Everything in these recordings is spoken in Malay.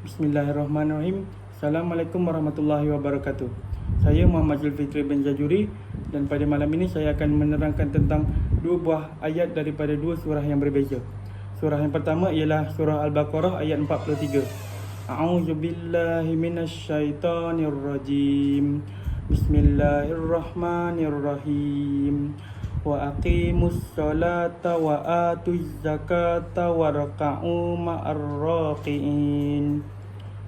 Bismillahirrahmanirrahim. Assalamualaikum warahmatullahi wabarakatuh. Saya Muhammad Zulfikri bin Jajuri dan pada malam ini saya akan menerangkan tentang dua buah ayat daripada dua surah yang berbeza. Surah yang pertama ialah surah Al-Baqarah ayat 43. A'udzubillahi minasyaitonirrajim. Bismillahirrahmanirrahim. Wa aqimus salata wa atuz zakata warka'u ma'ar raqiin.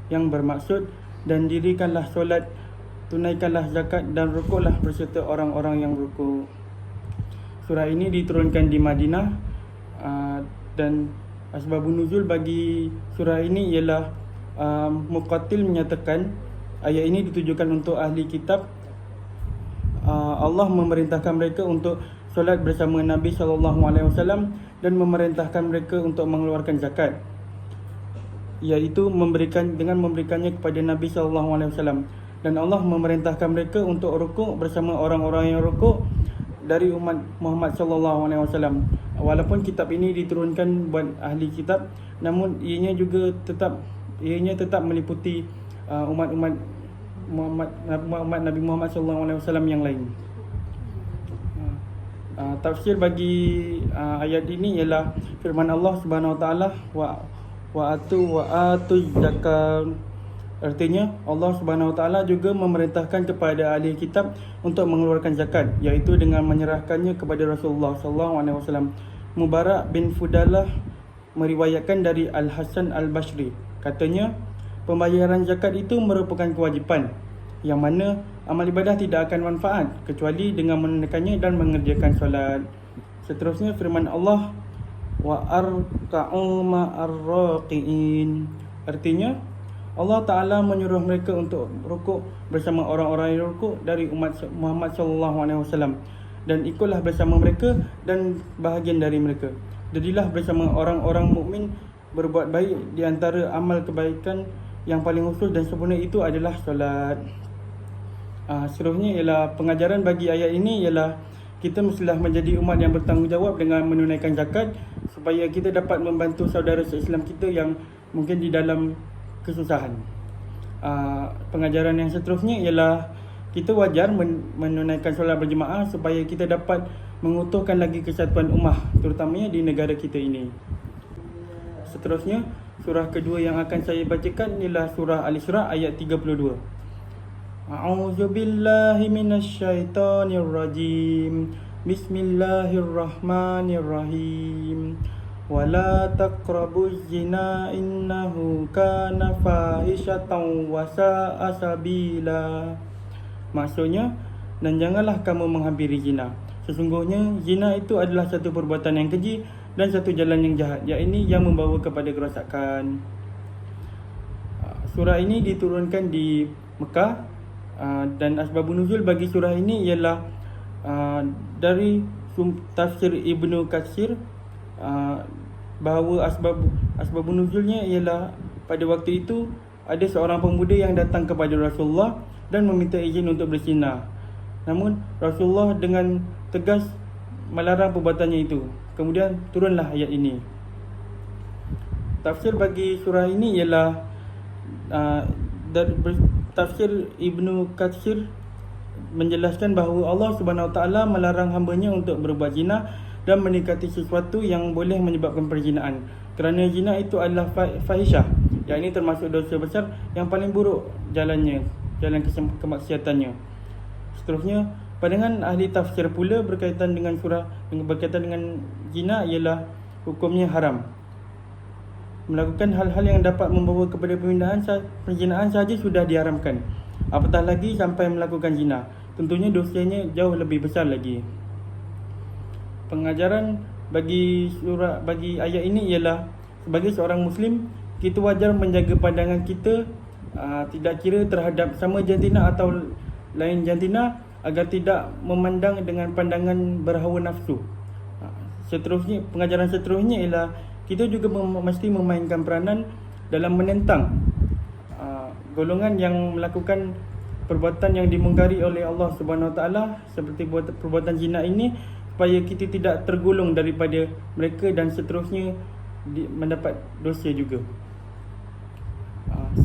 Yang bermaksud, dan dirikanlah solat, tunaikanlah zakat dan rukuklah berserta orang-orang yang rukuk. Surah ini diturunkan di Madinah dan asbabun nuzul bagi surah ini ialah Muqatil menyatakan ayat ini ditujukan untuk ahli kitab. Allah memerintahkan mereka untuk solat bersama Nabi SAW dan memerintahkan mereka untuk mengeluarkan zakat, iaitu dengan memberikannya kepada Nabi SAW. Dan Allah memerintahkan mereka untuk rukuk bersama orang-orang yang rukuk dari umat Muhammad SAW. Walaupun kitab ini diturunkan buat ahli kitab, namun ianya tetap meliputi umat Nabi Muhammad SAW yang lain. Tafsir bagi ayat ini ialah firman Allah Subhanahu Wa Taala wa atu zakat. Artinya Allah Subhanahu Wa Taala juga memerintahkan kepada ahli kitab untuk mengeluarkan zakat, iaitu dengan menyerahkannya kepada Rasulullah SAW. Mubarak bin Fudalah meriwayatkan dari Al-Hasan Al-Basri, katanya pembayaran zakat itu merupakan kewajipan yang mana amal ibadah tidak akan manfaat kecuali dengan menunaikannya dan mengerjakan solat. Seterusnya firman Allah wa arka'u ma'ar raqiin. Artinya Allah Ta'ala menyuruh mereka untuk rukuk bersama orang-orang yang rukuk dari umat Muhammad SAW, dan ikutlah bersama mereka dan bahagian dari mereka. Jadilah bersama orang-orang mukmin berbuat baik. Di antara amal kebaikan yang paling khusus dan sempurna itu adalah solat. Seterusnya ialah pengajaran bagi ayat ini ialah kita mestilah menjadi umat yang bertanggungjawab dengan menunaikan zakat supaya kita dapat membantu saudara se-Islam kita yang mungkin di dalam kesusahan. Pengajaran yang seterusnya ialah kita wajar menunaikan solat berjemaah supaya kita dapat mengutuhkan lagi kesatuan ummah, terutamanya di negara kita ini. Seterusnya, surah kedua yang akan saya bacakan ialah surah Al-Isra ayat 32. A'udzubillahi minasyaitonirrajim. Bismillahirrahmanirrahim. Wala taqrabuz zina innahu kana fahisyatan wa sa'a sabila. Maksudnya, dan janganlah kamu menghampiri zina. Sesungguhnya zina itu adalah satu perbuatan yang keji dan satu jalan yang jahat, iaitu yang membawa kepada kerosakan. Surah ini diturunkan di Mekah, dan asbabun nuzul bagi surah ini ialah dari tafsir Ibnu Katsir, bahawa asbabun nuzulnya ialah pada waktu itu ada seorang pemuda yang datang kepada Rasulullah dan meminta izin untuk berzina. Namun Rasulullah dengan tegas melarang perbuatannya itu. Kemudian turunlah ayat ini. Tafsir bagi surah ini ialah tafsir Ibnu Katsir menjelaskan bahawa Allah Subhanahu Wa Taala melarang hamba-Nya untuk berbuat zina dan mendekati sesuatu yang boleh menyebabkan perzinaan, kerana zina itu adalah fahisyah, yang ini termasuk dosa besar yang paling buruk jalan kemaksiatannya. Seterusnya, pandangan ahli tafsir pula berkaitan dengan zina ialah hukumnya haram. Melakukan hal-hal yang dapat membawa kepada perzinaan sahaja sudah diharamkan, apatah lagi sampai melakukan zina. Tentunya dosanya jauh lebih besar lagi. Pengajaran bagi ayat ini ialah sebagai seorang Muslim, kita wajar menjaga pandangan kita, tidak kira terhadap sama jantina atau lain jantina, agar tidak memandang dengan pandangan berhawa nafsu. Pengajaran seterusnya ialah kita juga mesti memainkan peranan dalam menentang golongan yang melakukan perbuatan yang dimungkari oleh Allah Subhanahu Wa Taala seperti perbuatan zina ini, supaya kita tidak tergolong daripada mereka dan seterusnya mendapat dosa juga.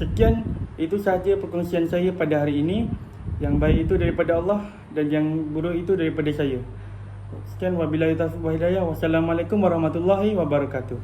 Sekian, itu sahaja perkongsian saya pada hari ini. Yang baik itu daripada Allah dan yang buruk itu daripada saya. Sekian, wabillahi taufiq wal hidayah. Wassalamualaikum warahmatullahi wabarakatuh.